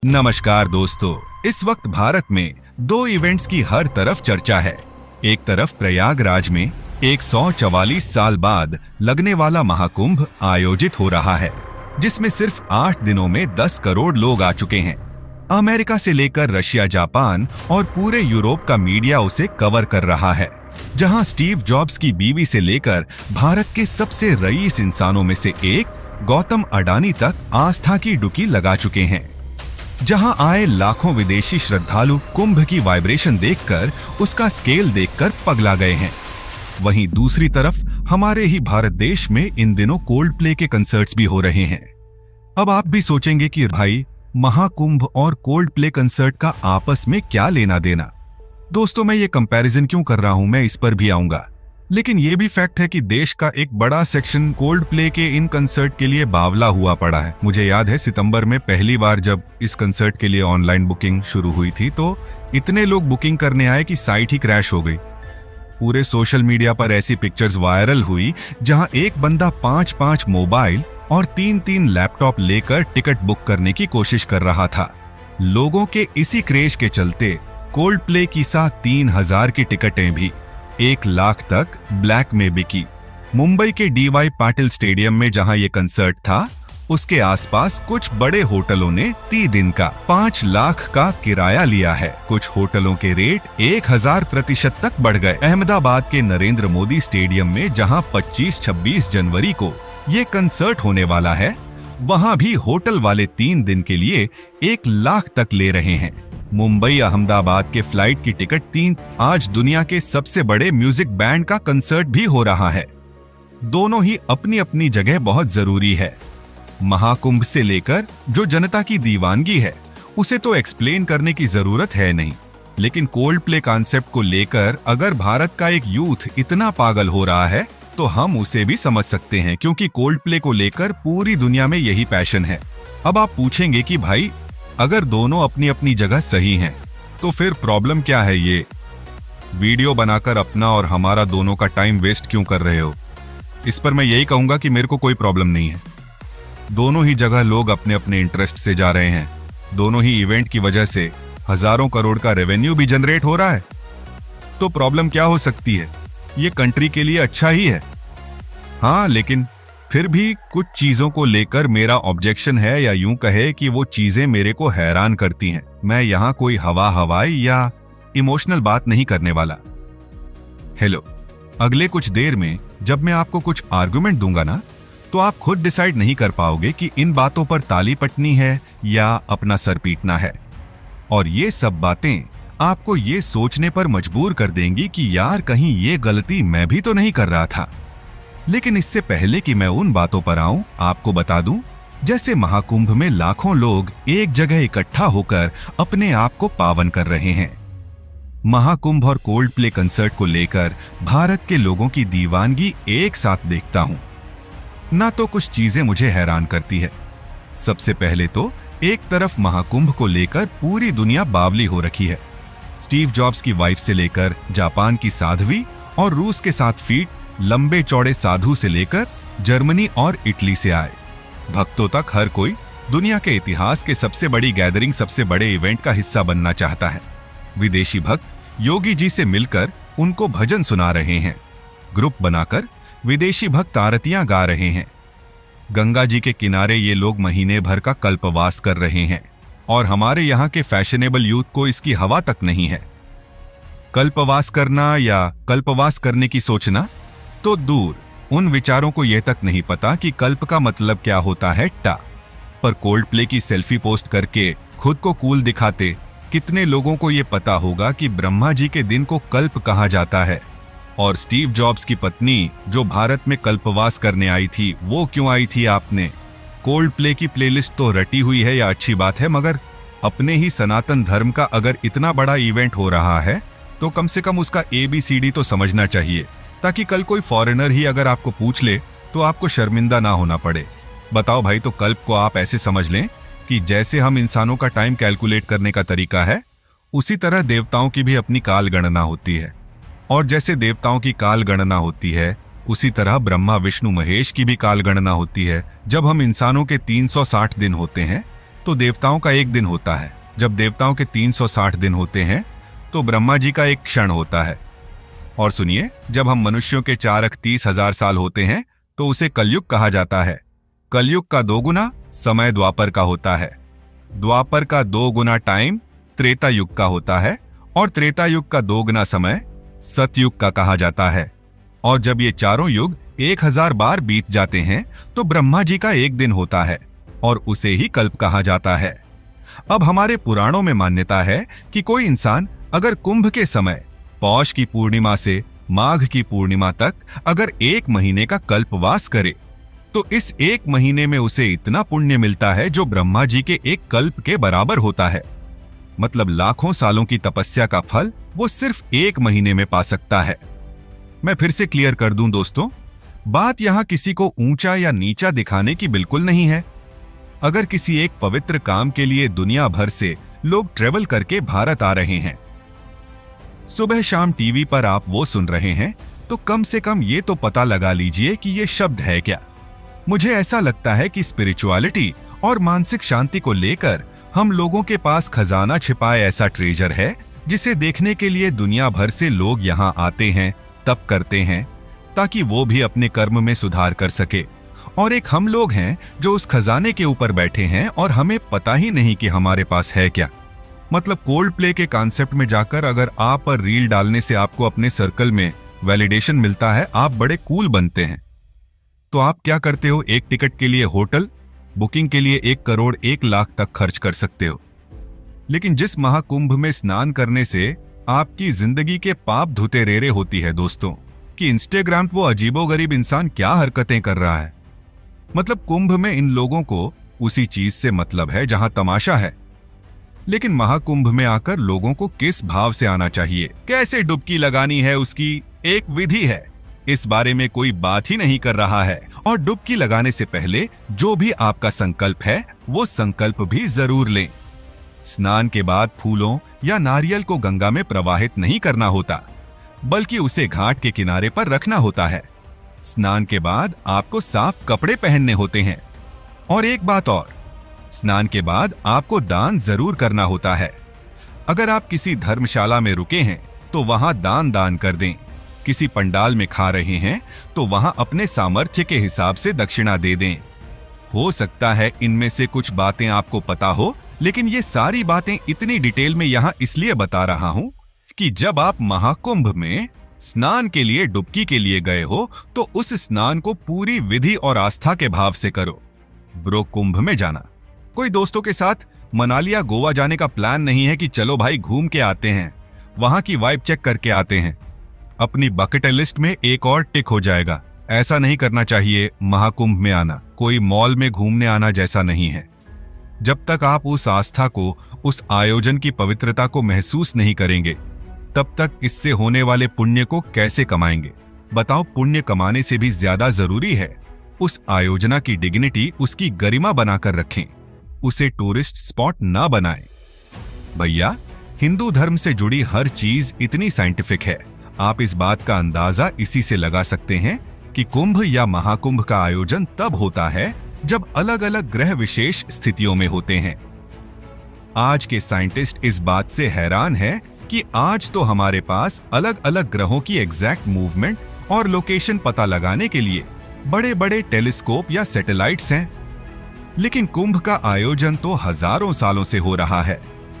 नमस्कार दोस्तों, इस वक्त भारत में दो इवेंट्स की हर तरफ चर्चा है। एक तरफ प्रयागराज में 144 साल बाद लगने वाला महाकुंभ आयोजित हो रहा है, जिसमें सिर्फ 8 दिनों में 10 करोड़ लोग आ चुके हैं। अमेरिका से लेकर रशिया, जापान और पूरे यूरोप का मीडिया उसे कवर कर रहा है, जहां स्टीव जॉब्स की बीवी से लेकर भारत के सबसे रईस इंसानों में से एक गौतम अडानी तक आस्था की डुबकी लगा चुके हैं। जहां आए लाखों विदेशी श्रद्धालु कुंभ की वाइब्रेशन देखकर, उसका स्केल देखकर पगला गए हैं। वहीं दूसरी तरफ हमारे ही भारत देश में इन दिनों कोल्ड प्ले के कंसर्ट्स भी हो रहे हैं। अब आप भी सोचेंगे कि भाई, महाकुंभ और कोल्ड प्ले कंसर्ट का आपस में क्या लेना देना। दोस्तों, मैं ये कंपैरिजन क्यों कर रहा हूं, मैं इस पर भी आऊंगा। लेकिन ये भी फैक्ट है कि देश का एक बड़ा सेक्शन कोल्ड प्ले के इन कंसर्ट के लिए बावला हुआ पड़ा है। मुझे याद है सितंबर में पहली बार जब इस कंसर्ट के लिए ऑनलाइन बुकिंग शुरू हुई थी, तो इतने लोग बुकिंग करने आए कि साइट ही क्रैश हो गई। पूरे सोशल मीडिया पर ऐसी पिक्चर्स वायरल हुई जहां एक बंदा 5-5 मोबाइल और 3-3 लैपटॉप लेकर टिकट बुक करने की कोशिश कर रहा था। लोगों के इसी क्रेज के चलते कोल्ड प्ले की साथ 3000 की टिकटें भी 1 लाख तक ब्लैक में बिकी। मुंबई के डीवाई पाटिल स्टेडियम में जहां ये कंसर्ट था, उसके आसपास कुछ बड़े होटलों ने 30 दिन का 5 लाख का किराया लिया है। कुछ होटलों के रेट 1000% तक बढ़ गए। अहमदाबाद के नरेंद्र मोदी स्टेडियम में जहां 25-26 जनवरी को ये कंसर्ट होने वाला है, वहां भी होटल वाले 3 दिन के लिए 1 लाख तक ले रहे हैं। मुंबई अहमदाबाद के फ्लाइट की टिकट आज दुनिया के सबसे बड़े म्यूजिक बैंड का कंसर्ट भी हो रहा है। दोनों ही अपनी अपनी जगह बहुत जरूरी है। महाकुंभ से लेकर जो जनता की दीवानगी है, उसे तो एक्सप्लेन करने की जरूरत है नहीं। लेकिन कोल्ड प्ले कॉन्सेप्ट को लेकर अगर भारत का एक यूथ इतना पागल हो रहा है, तो हम उसे भी समझ सकते हैं, क्योंकि कोल्ड प्ले को लेकर पूरी दुनिया में यही पैशन है। अब आप पूछेंगे कि भाई, अगर दोनों अपनी अपनी जगह सही हैं, तो फिर प्रॉब्लम क्या है? ये वीडियो बनाकर अपना और हमारा दोनों का टाइम वेस्ट क्यों कर रहे हो? इस पर मैं यही कहूंगा कि मेरे को कोई प्रॉब्लम नहीं है। दोनों ही जगह लोग अपने अपने इंटरेस्ट से जा रहे हैं। दोनों ही इवेंट की वजह से हजारों करोड़ का रेवेन्यू भी जनरेट हो रहा है। तो प्रॉब्लम क्या हो सकती है? ये कंट्री के लिए अच्छा ही है। हाँ, लेकिन फिर भी कुछ चीजों को लेकर मेरा ऑब्जेक्शन है, या यूं कहे कि वो चीजें मेरे को हैरान करती हैं। मैं यहां कोई हवाई या इमोशनल बात नहीं करने वाला। हेलो, अगले कुछ देर में जब मैं आपको कुछ आर्गुमेंट दूंगा ना, तो आप खुद डिसाइड नहीं कर पाओगे कि इन बातों पर ताली पटनी है या अपना सर पीटना है। और ये सब बातें आपको ये सोचने पर मजबूर कर देंगी कि यार, कहीं ये गलती मैं भी तो नहीं कर रहा था। लेकिन इससे पहले कि मैं उन बातों पर आऊं, आपको बता दूं, जैसे महाकुंभ में लाखों लोग एक जगह इकट्ठा होकर अपने आप को पावन कर रहे हैं। महाकुंभ और कोल्ड प्ले कंसर्ट को लेकर भारत के लोगों की दीवानगी एक साथ देखता हूं ना, तो कुछ चीजें मुझे हैरान करती है। सबसे पहले तो एक तरफ महाकुंभ को लेकर पूरी दुनिया बावली हो रखी है। स्टीव जॉब्स की वाइफ से लेकर जापान की साध्वी और रूस के 7 फीट लंबे चौड़े साधु से लेकर जर्मनी और इटली से आए भक्तों तक, हर कोई दुनिया के इतिहास के सबसे बड़ी गैदरिंग, सबसे बड़े इवेंट का हिस्सा बनना चाहता है। विदेशी भक्त योगी जी से मिलकर उनको भजन सुना रहे हैं। ग्रुप बनाकर विदेशी भक्त आरतियां गा रहे हैं। गंगा जी के किनारे ये लोग महीने भर का कल्पवास कर रहे हैं, और हमारे यहाँ के फैशनेबल यूथ को इसकी हवा तक नहीं है। कल्पवास करना या कल्पवास करने की सोचना तो दूर, उन विचारों को यह तक नहीं पता कि कल्प का मतलब क्या होता है, टा। पर कोल्ड प्ले की सेल्फी पोस्ट करके खुद को कूल दिखाते कितने लोगों को यह पता होगा कि ब्रह्मा जी के दिन को कल्प कहा जाता है? और स्टीव जॉब्स की पत्नी जो भारत में कल्पवास करने आई थी, वो क्यों आई थी? आपने कोल्ड प्ले की प्लेलिस्ट तो रटी हुई है, या अच्छी बात है, मगर अपने ही सनातन धर्म का अगर इतना बड़ा इवेंट हो रहा है, तो कम से कम उसका ABCD तो समझना चाहिए, ताकि कल कोई फॉरेनर ही अगर आपको पूछ ले तो आपको शर्मिंदा ना होना पड़े। बताओ भाई, तो कल्प को आप ऐसे समझ लें कि जैसे हम इंसानों का टाइम कैलकुलेट करने का तरीका है, उसी तरह देवताओं की भी अपनी काल गणना होती है। और जैसे देवताओं की काल गणना होती है, उसी तरह ब्रह्मा विष्णु महेश की भी काल गणना होती है। जब हम इंसानों के 360 दिन होते हैं, तो देवताओं का एक दिन होता है। जब देवताओं के 360 दिन होते हैं तो ब्रह्मा जी का एक क्षण होता है। और सुनिए, जब हम मनुष्यों के 4,30,000 साल होते हैं तो उसे कलयुग कहा जाता है। कलयुग का 2 गुना समय द्वापर का होता है। द्वापर का 2 गुना टाइम त्रेता युग का होता है और त्रेता युग का 2 गुना समय सतयुग का कहा जाता है। और जब ये चारों युग 1000 बार बीत जाते हैं तो ब्रह्मा जी का एक दिन होता है और उसे ही कल्प कहा जाता है। अब हमारे पुराणों में मान्यता है कि कोई इंसान अगर कुंभ के समय पौष की पूर्णिमा से माघ की पूर्णिमा तक अगर 1 महीने का कल्पवास करे तो इस 1 महीने में उसे इतना पुण्य मिलता है जो ब्रह्मा जी के एक कल्प के बराबर होता है। मतलब लाखों सालों की तपस्या का फल वो सिर्फ 1 महीने में पा सकता है। मैं फिर से क्लियर कर दूं दोस्तों, बात यहां किसी को ऊंचा या नीचा दिखाने की बिल्कुल नहीं है। अगर किसी एक पवित्र काम के लिए दुनिया भर से लोग ट्रेवल करके भारत आ रहे हैं, सुबह शाम टीवी पर आप वो सुन रहे हैं, तो कम से कम ये तो पता लगा लीजिए कि ये शब्द है क्या। मुझे ऐसा लगता है कि स्पिरिचुअलिटी और मानसिक शांति को लेकर हम लोगों के पास खजाना छिपाए ऐसा ट्रेजर है जिसे देखने के लिए दुनिया भर से लोग यहाँ आते हैं, तप करते हैं ताकि वो भी अपने कर्म में सुधार कर सके। और एक हम लोग हैं जो उस खजाने के ऊपर बैठे हैं और हमें पता ही नहीं कि हमारे पास है क्या। मतलब कोल्ड प्ले के कॉन्सेप्ट में जाकर अगर आप पर रील डालने से आपको अपने सर्कल में वैलिडेशन मिलता है, आप बड़े कूल बनते हैं, तो आप क्या करते हो? एक टिकट के लिए होटल बुकिंग के लिए 1 करोड़ 1 लाख तक खर्च कर सकते हो। लेकिन जिस महाकुंभ में स्नान करने से आपकी जिंदगी के पाप धुते रेरे होती है दोस्तों, कि इंस्टाग्राम वो अजीबोगरीब इंसान क्या हरकतें कर रहा है। मतलब कुंभ में इन लोगों को उसी चीज से मतलब है जहां तमाशा है। लेकिन महाकुंभ में आकर लोगों को किस भाव से आना चाहिए, कैसे डुबकी लगानी है, उसकी एक विधि है। इस बारे में कोई बात ही नहीं कर रहा है। और डुबकी लगाने से पहले जो भी आपका संकल्प है वो संकल्प भी जरूर लें। स्नान के बाद फूलों या नारियल को गंगा में प्रवाहित नहीं करना होता, बल्कि उसे घाट के किनारे पर रखना होता है। स्नान के बाद आपको साफ कपड़े पहनने होते हैं। और एक बात और, स्नान के बाद आपको दान जरूर करना होता है। अगर आप किसी धर्मशाला में रुके हैं तो वहां दान कर दें। किसी पंडाल में खा रहे हैं तो वहां अपने सामर्थ्य के हिसाब से दक्षिणा दे दें। हो सकता है इनमें से कुछ बातें आपको पता हो, लेकिन ये सारी बातें इतनी डिटेल में यहां इसलिए बता रहा हूं कि जब आप महाकुंभ में स्नान के लिए डुबकी के लिए गए हो तो उस स्नान को पूरी विधि और आस्था के भाव से करो। ब्रो, कुंभ में जाना कोई दोस्तों के साथ मनाली या गोवा जाने का प्लान नहीं है कि चलो भाई घूम के आते हैं, वहां की वाइब चेक करके आते हैं। अपनी बकेट लिस्ट में एक और टिक हो जाएगा। ऐसा नहीं करना चाहिए। महाकुंभ में आना कोई मॉल में घूमने आना जैसा नहीं है। जब तक आप उस आस्था को, उस आयोजन की पवित्रता को महसूस नहीं करेंगे, तब तक इससे होने वाले पुण्य को कैसे कमाएंगे? बताओ, पुण्य कमाने से भी ज्यादा जरूरी है उस आयोजना की डिग्निटी, उसकी गरिमा बनाकर रखें, उसे टूरिस्ट स्पॉट ना बनाएं। भैया, हिंदू धर्म से जुड़ी हर चीज इतनी साइंटिफिक है। आप इस बात का अंदाजा इसी से लगा सकते हैं कि कुंभ या महाकुंभ का आयोजन तब होता है जब अलग अलग ग्रह विशेष स्थितियों में होते हैं। आज के साइंटिस्ट इस बात से हैरान हैं कि आज तो हमारे पास अलग अलग ग्रहों की एग्जैक्ट मूवमेंट और लोकेशन पता लगाने के लिए बड़े बड़े टेलीस्कोप या सैटेलाइट्स हैं। लेकिन कुंभ का आयोजन तो हजारों सालों से हो रहा है।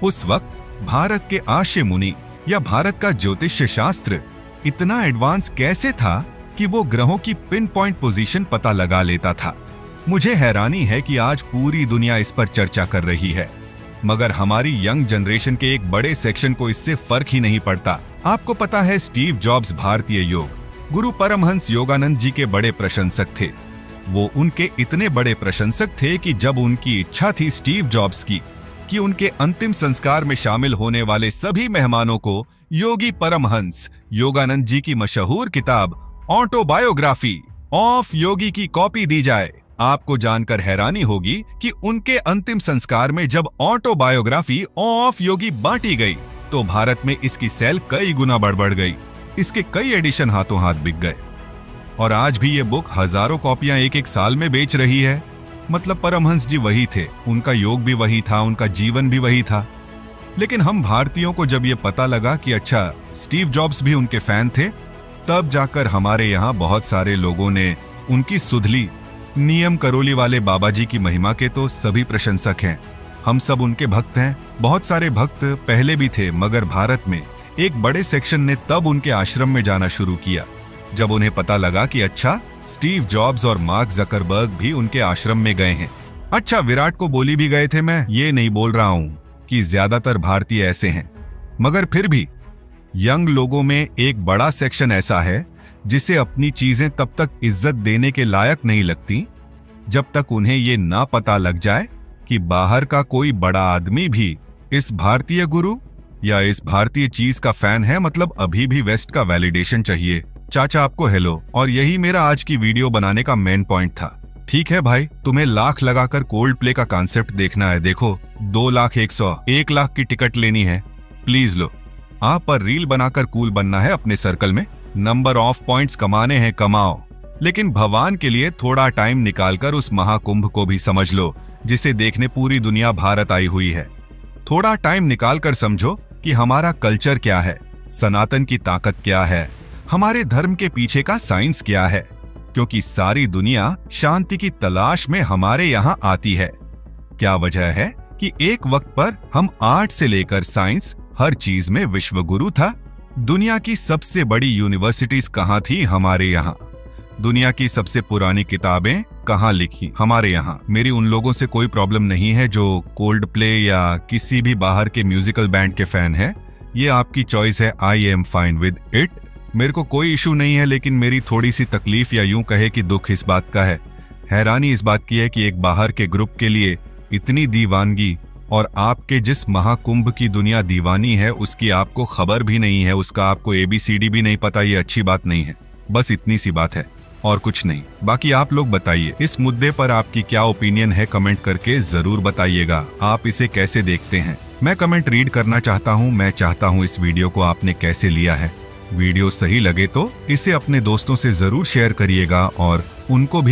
उस वक्त भारत के आर्य मुनि या भारत का ज्योतिष शास्त्र इतना एडवांस कैसे था कि वो ग्रहों की पिन पॉइंट पोजीशन पता लगा लेता था। मुझे हैरानी है कि आज पूरी दुनिया इस पर चर्चा कर रही है, मगर हमारी यंग जनरेशन के एक बड़े सेक्शन को इससे फर्क ही नहीं पड़ता। आपको पता है, स्टीव जॉब्स भारतीय योग गुरु परमहंस योगानंद जी के बड़े प्रशंसक थे। वो उनके इतने बड़े प्रशंसक थे कि जब उनकी इच्छा थी स्टीव जॉब्स की कि उनके अंतिम संस्कार में शामिल होने वाले सभी मेहमानों को योगी परमहंस योगानंद जी की मशहूर किताब ऑटोबायोग्राफी ऑफ योगी की कॉपी दी जाए। आपको जानकर हैरानी होगी कि उनके अंतिम संस्कार में जब ऑटोबायोग्राफी ऑफ योगी बांटी गई तो भारत में इसकी सेल कई गुना बढ़ गई। इसके कई एडिशन हाथों हाथ बिक गए और आज भी ये बुक हजारों कॉपियां एक साल में बेच रही है। मतलब परमहंस जी वही थे, उनका योग भी वही था, उनका जीवन भी वही था। लेकिन हम भारतीयों को जब ये पता लगा कि अच्छा स्टीव जॉब्स भी उनके फैन थे, तब जाकर हमारे यहाँ बहुत सारे लोगों ने उनकी सुधली नियम करोली वाले बाबा जी की महिमा के तो सभी प्रशंसक हैं। हम सब उनके भक्त हैं। बहुत सारे भक्त पहले भी थे, मगर भारत में एक बड़े सेक्शन ने तब उनके आश्रम में जाना शुरू किया जब उन्हें पता लगा कि अच्छा स्टीव जॉब्स और मार्क जकरबर्ग भी उनके आश्रम में गए हैं। अच्छा विराट को बोली भी गए थे, मैं ये नहीं बोल रहा हूं कि ज्यादातर भारतीय ऐसे हैं, मगर फिर भी यंग लोगों में एक बड़ा सेक्शन ऐसा है जिसे अपनी चीजें तब तक इज्जत देने के लायक नहीं लगती जब तक उन्हें ये ना पता लग जाए कि बाहर का कोई बड़ा आदमी भी इस भारतीय गुरु या इस भारतीय चीज का फैन है। मतलब अभी भी वेस्ट का वैलिडेशन चाहिए। चाचा आपको हेलो, और यही मेरा आज की वीडियो बनाने का मेन पॉइंट था। ठीक है भाई, तुम्हें लाख लगाकर कोल्ड प्ले का कॉन्सेप्ट देखना है, देखो 2 लाख 1 लाख की टिकट लेनी है, प्लीज लो। आप पर रील बनाकर कूल बनना है, अपने सर्कल में नंबर ऑफ पॉइंट्स कमाने हैं, कमाओ, लेकिन भगवान के लिए थोड़ा टाइम निकालकर उस महाकुंभ को भी समझ लो जिसे देखने पूरी दुनिया भारत आई हुई है। थोड़ा टाइम निकालकर समझो कि हमारा कल्चर क्या है, सनातन की ताकत क्या है, हमारे धर्म के पीछे का साइंस क्या है, क्योंकि सारी दुनिया शांति की तलाश में हमारे यहाँ आती है। क्या वजह है कि एक वक्त पर हम आर्ट से लेकर साइंस हर चीज में विश्वगुरु था। दुनिया की सबसे बड़ी यूनिवर्सिटीज कहाँ थी? हमारे यहाँ। दुनिया की सबसे पुरानी किताबें कहाँ लिखी? हमारे यहाँ। मेरी उन लोगों से कोई प्रॉब्लम नहीं है जो कोल्ड प्ले या किसी भी बाहर के म्यूजिकल बैंड के फैन है, ये आपकी चॉइस है, I am fine with it, मेरे को कोई इशू नहीं है। लेकिन मेरी थोड़ी सी तकलीफ या यूं कहे कि दुख इस बात का है, हैरानी इस बात की है कि एक बाहर के ग्रुप के लिए इतनी दीवानगी, और आपके जिस महाकुंभ की दुनिया दीवानी है उसकी आपको खबर भी नहीं है, उसका आपको ABCD भी नहीं पता। ये अच्छी बात नहीं है, बस इतनी सी बात है और कुछ नहीं। बाकी आप लोग बताइए इस मुद्दे पर आपकी क्या ओपिनियन है, कमेंट करके जरूर बताइएगा। आप इसे कैसे देखते हैं? मैं कमेंट रीड करना चाहता हूं। मैं चाहता हूं इस वीडियो को आपने कैसे लिया है। वीडियो सही लगे तो इसे अपने दोस्तों से जरूर शेयर करिएगा और उनको भी